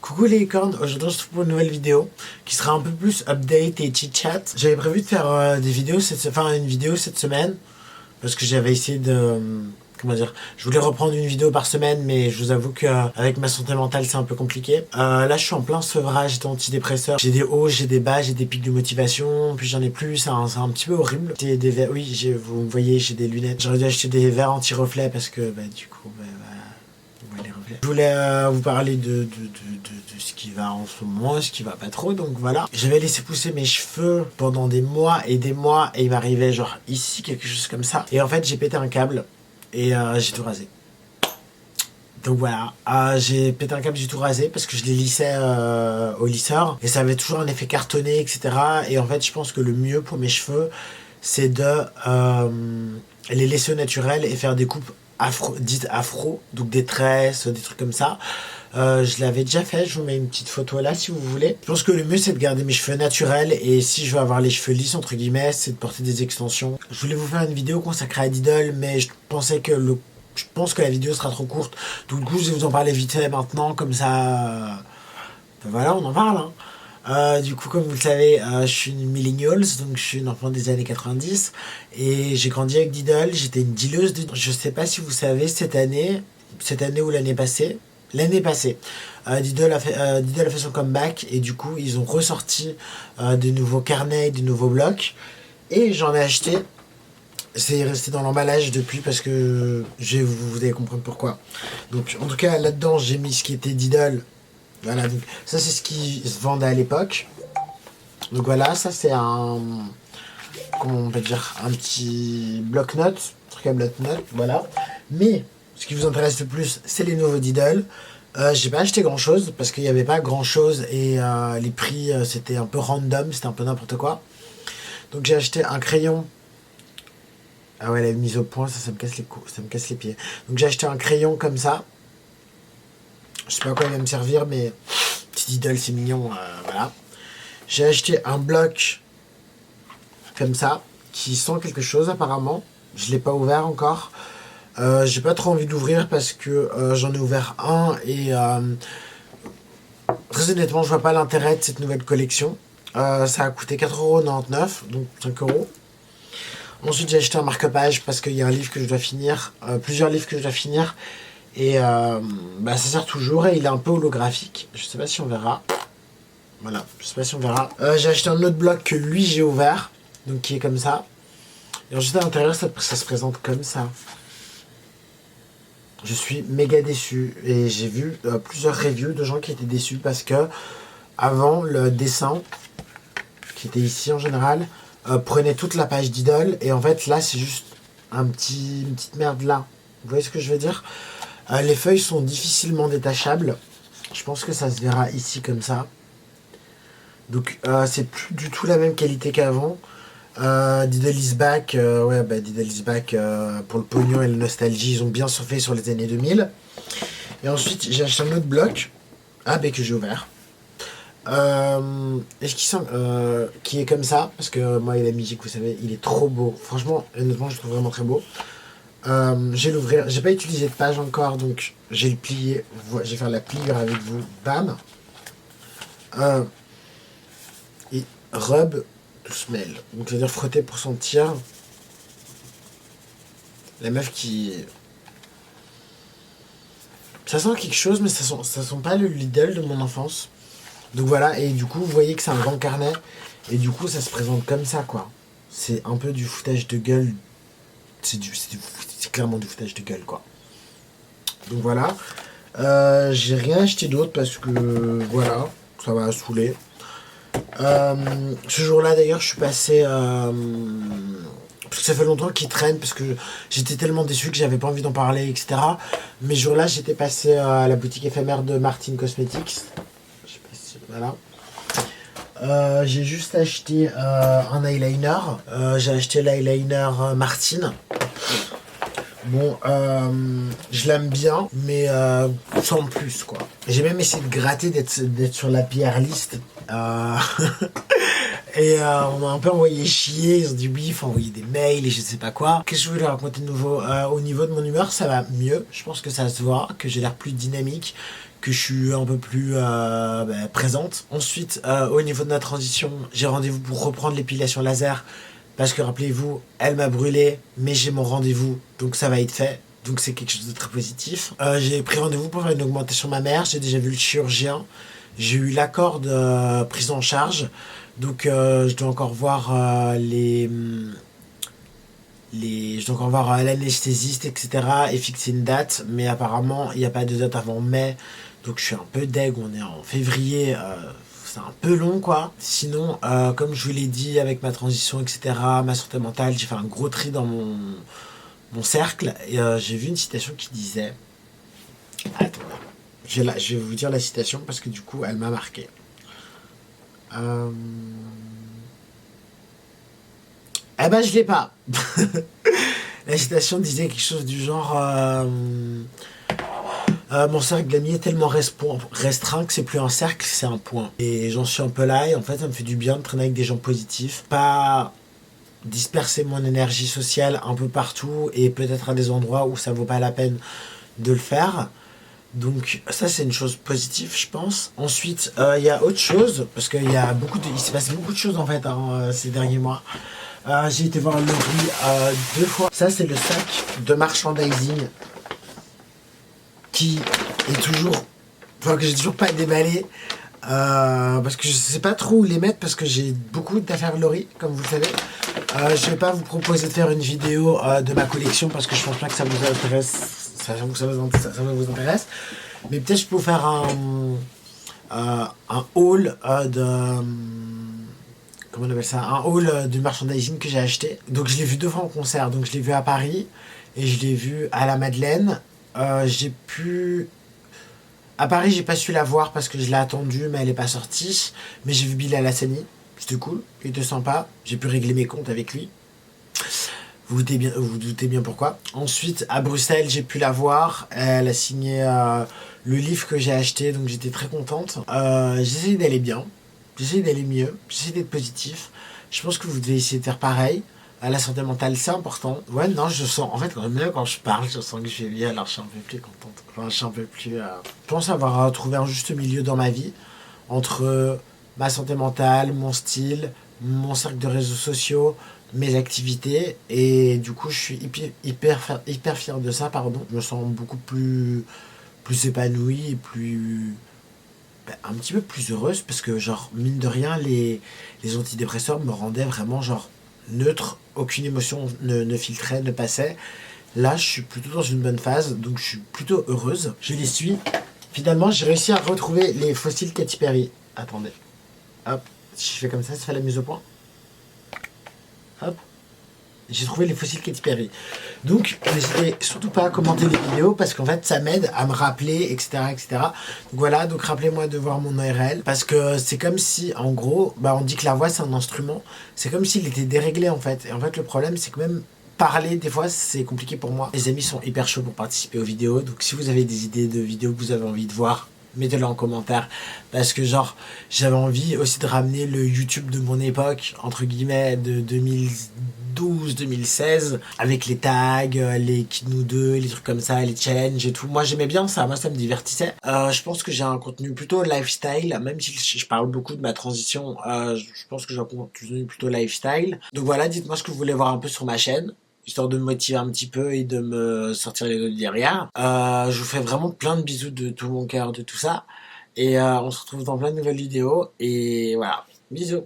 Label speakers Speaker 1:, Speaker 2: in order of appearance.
Speaker 1: Coucou les licornes, aujourd'hui on se retrouve pour une nouvelle vidéo qui sera un peu plus update et chit-chat. J'avais prévu de faire une vidéo cette semaine parce que j'avais essayé de... comment dire, je voulais reprendre une vidéo par semaine, mais je vous avoue qu'avec ma santé mentale c'est un peu compliqué. Là je suis en plein sevrage d'antidépresseurs. J'ai des hauts, j'ai des bas, j'ai des pics de motivation, puis j'en ai plus, c'est un petit peu horrible. J'ai des verres, oui, vous me voyez, j'ai des lunettes. J'aurais dû acheter des verres anti-reflets parce que du coup, les reflets. Je voulais vous parler de ce qui va en ce moment, ce qui va pas trop, donc voilà. J'avais laissé pousser mes cheveux pendant des mois, et il m'arrivait genre ici, quelque chose comme ça. Et en fait j'ai pété un câble. Et j'ai tout rasé. Donc voilà, j'ai pété un câble, j'ai tout rasé parce que je les lissais au lisseur et ça avait toujours un effet cartonné, etc. Et en fait, je pense que le mieux pour mes cheveux, c'est de les laisser au naturel et faire des coupes dites afro, donc des tresses, des trucs comme ça. Je l'avais déjà fait, je vous mets une petite photo là si vous voulez. Je pense que le mieux c'est de garder mes cheveux naturels et si je veux avoir les cheveux lisses entre guillemets, c'est de porter des extensions. Je voulais vous faire une vidéo consacrée à Diddle, mais je pense que la vidéo sera trop courte. Donc du coup je vais vous en parler vite fait maintenant, comme ça... voilà, on en parle hein. Du coup, comme vous le savez, je suis une millennials, donc je suis une enfant des années 90 et j'ai grandi avec Diddle, j'étais une dealeuse de... Je sais pas si vous savez, cette année ou l'année passée, Diddle a fait son comeback et du coup ils ont ressorti des nouveaux carnets, des nouveaux blocs et j'en ai acheté. C'est resté dans l'emballage depuis parce que vous allez comprendre pourquoi. Donc en tout cas là-dedans j'ai mis ce qui était Diddle. Voilà, donc ça c'est ce qui se vendait à l'époque. Donc voilà, ça c'est comment on peut dire, un petit bloc-notes, truc à bloc-notes, voilà. Mais ce qui vous intéresse le plus, c'est les nouveaux Diddle. J'ai pas acheté grand chose parce qu'il n'y avait pas grand chose et les prix c'était un peu random, c'était un peu n'importe quoi. Donc j'ai acheté un crayon. Ah ouais, la mise au point, ça me casse les pieds. Donc j'ai acheté un crayon comme ça. Je sais pas à quoi il va me servir, mais petit Diddle c'est mignon, voilà. J'ai acheté un bloc comme ça qui sent quelque chose apparemment. Je l'ai pas ouvert encore. J'ai pas trop envie d'ouvrir parce que j'en ai ouvert un et très honnêtement je vois pas l'intérêt de cette nouvelle collection. Ça a coûté 4,99€, donc 5€. Ensuite j'ai acheté un marque-page parce qu'il y a un livre que je dois finir, plusieurs livres que je dois finir et ça sert toujours et il est un peu holographique. Je sais pas si on verra. Voilà, je sais pas si on verra. J'ai acheté un autre bloc que lui j'ai ouvert, donc qui est comme ça. Et ensuite à l'intérieur ça se présente comme ça. Je suis méga déçu et j'ai vu plusieurs reviews de gens qui étaient déçus parce que avant le dessin qui était ici en général prenait toute la page Diddle et en fait là c'est juste une petite merde là. Vous voyez ce que je veux dire? Les feuilles sont difficilement détachables. Je pense que ça se verra ici comme ça. Donc c'est plus du tout la même qualité qu'avant. Diddle is back, Diddle is back pour le pognon et la nostalgie, ils ont bien surfé sur les années 2000. Et ensuite j'ai acheté un autre bloc, que j'ai ouvert, et qui est comme ça, parce que moi et la musique vous savez, il est trop beau, franchement, honnêtement je le trouve vraiment très beau. Je vais l'ouvrir, j'ai pas utilisé de page encore, donc j'ai le plié, je vais faire la pliure avec vous, bam. Et rub to smell, donc c'est à dire frotter pour sentir. La meuf qui... ça sent quelque chose mais ça sent pas le Lidl de mon enfance. Donc voilà, et du coup vous voyez que c'est un grand carnet et du coup ça se présente comme ça quoi. C'est un peu du foutage de gueule. C'est clairement du foutage de gueule quoi. Donc voilà, j'ai rien acheté d'autre parce que voilà, ça va saouler. Ce jour-là d'ailleurs je suis passé parce que ça fait longtemps qu'il traîne parce que j'étais tellement déçu que j'avais pas envie d'en parler, etc. Mais ce jour-là j'étais passé à la boutique éphémère de Martin Cosmetics. Je sais pas si... voilà. J'ai juste acheté un eyeliner. J'ai acheté l'eyeliner Martin. Bon, je l'aime bien, mais sans plus quoi. J'ai même essayé de gratter, d'être sur la PR list. Et on a un peu envoyé chier, ils ont dit oui, il faut envoyer des mails et je sais pas quoi. Qu'est-ce que je voulais raconter de nouveau? Au niveau de mon humeur, ça va mieux. Je pense que ça se voit, que j'ai l'air plus dynamique, que je suis un peu plus présente. Ensuite, au niveau de la transition, j'ai rendez-vous pour reprendre l'épilation laser. Parce que rappelez-vous, elle m'a brûlé, mais j'ai mon rendez-vous, donc ça va être fait. Donc c'est quelque chose de très positif. J'ai pris rendez-vous pour faire une augmentation mammaire. J'ai déjà vu le chirurgien. J'ai eu l'accord de prise en charge. Donc je dois encore voir je dois encore voir l'anesthésiste, etc. et fixer une date. Mais apparemment, il n'y a pas de date avant mai. Donc je suis un peu deg. On est en février. C'est un peu long, quoi. Sinon, comme je vous l'ai dit, avec ma transition, etc., ma santé mentale, j'ai fait un gros tri dans mon cercle. Et j'ai vu une citation qui disait... Attends, je vais vous dire la citation parce que du coup, elle m'a marqué. Eh ben, je l'ai pas. La citation disait quelque chose du genre... mon cercle d'amis est tellement restreint que c'est plus un cercle, c'est un point. Et j'en suis un peu là et en fait ça me fait du bien de traîner avec des gens positifs. Pas disperser mon énergie sociale un peu partout et peut-être à des endroits où ça vaut pas la peine de le faire. Donc ça c'est une chose positive je pense. Ensuite il y a autre chose parce qu'il y a il s'est passé beaucoup de choses en fait ces derniers mois. J'ai été voir Laurie 2 fois. Ça c'est le sac de merchandising qui est toujours, enfin que j'ai toujours pas déballé parce que je sais pas trop où les mettre parce que j'ai beaucoup d'affaires Laurie comme vous le savez. Je vais pas vous proposer de faire une vidéo de ma collection parce que je pense pas que ça vous intéresse, ça vous intéresse, mais peut-être je peux vous faire un haul comment on appelle ça, un haul de merchandising que j'ai acheté. Donc je l'ai vu 2 fois en concert, donc je l'ai vu à Paris et je l'ai vu à la Madeleine. À Paris, j'ai pas su la voir parce que je l'ai attendue, mais elle est pas sortie. Mais j'ai vu Bilal Hassani, c'était cool, il était sympa. J'ai pu régler mes comptes avec lui. Vous doutez bien pourquoi. Ensuite, à Bruxelles, j'ai pu la voir. Elle a signé le livre que j'ai acheté, donc j'étais très contente. J'essaie d'aller bien, j'essaie d'aller mieux, j'essaie d'être positif. Je pense que vous devez essayer de faire pareil. La santé mentale, c'est important. Ouais, non, je sens, en fait, même quand je parle, je sens que je vais bien, alors je suis un peu plus contente. Enfin, je suis un peu plus... Je pense avoir trouvé un juste milieu dans ma vie, entre ma santé mentale, mon style, mon cercle de réseaux sociaux, mes activités, et du coup, je suis hyper fier de ça, pardon. Je me sens beaucoup plus épanouie et un petit peu plus heureuse, parce que, genre, mine de rien, les antidépresseurs me rendaient vraiment, genre, neutre, aucune émotion ne filtrait, ne passait. Là, je suis plutôt dans une bonne phase, donc je suis plutôt heureuse. Je les suis. Finalement, j'ai réussi à retrouver les fossiles Katy Perry. Attendez. Hop. Si je fais comme ça fait la mise au point. Hop. J'ai trouvé les fossiles Katy Perry. Donc, n'hésitez surtout pas à commenter les vidéos parce qu'en fait, ça m'aide à me rappeler, etc., etc. Donc voilà, donc rappelez-moi de voir mon ORL parce que c'est comme si, en gros, on dit que la voix c'est un instrument. C'est comme s'il était déréglé en fait. Et en fait, le problème, c'est que même parler, des fois, c'est compliqué pour moi. Les amis sont hyper chauds pour participer aux vidéos. Donc, si vous avez des idées de vidéos que vous avez envie de voir, mettez-le en commentaire parce que genre j'avais envie aussi de ramener le YouTube de mon époque entre guillemets de 2012-2016 avec les tags, les Kid Nous 2, les trucs comme ça, les challenges et tout. Moi j'aimais bien ça, moi ça me divertissait. Je pense que j'ai un contenu plutôt lifestyle, même si je parle beaucoup de ma transition, je pense que j'ai un contenu plutôt lifestyle. Donc voilà, dites-moi ce que vous voulez voir un peu sur ma chaîne, histoire de me motiver un petit peu et de me sortir les doigts derrière. Je vous fais vraiment plein de bisous de tout mon cœur, de tout ça. Et on se retrouve dans plein de nouvelles vidéos. Et voilà, bisous.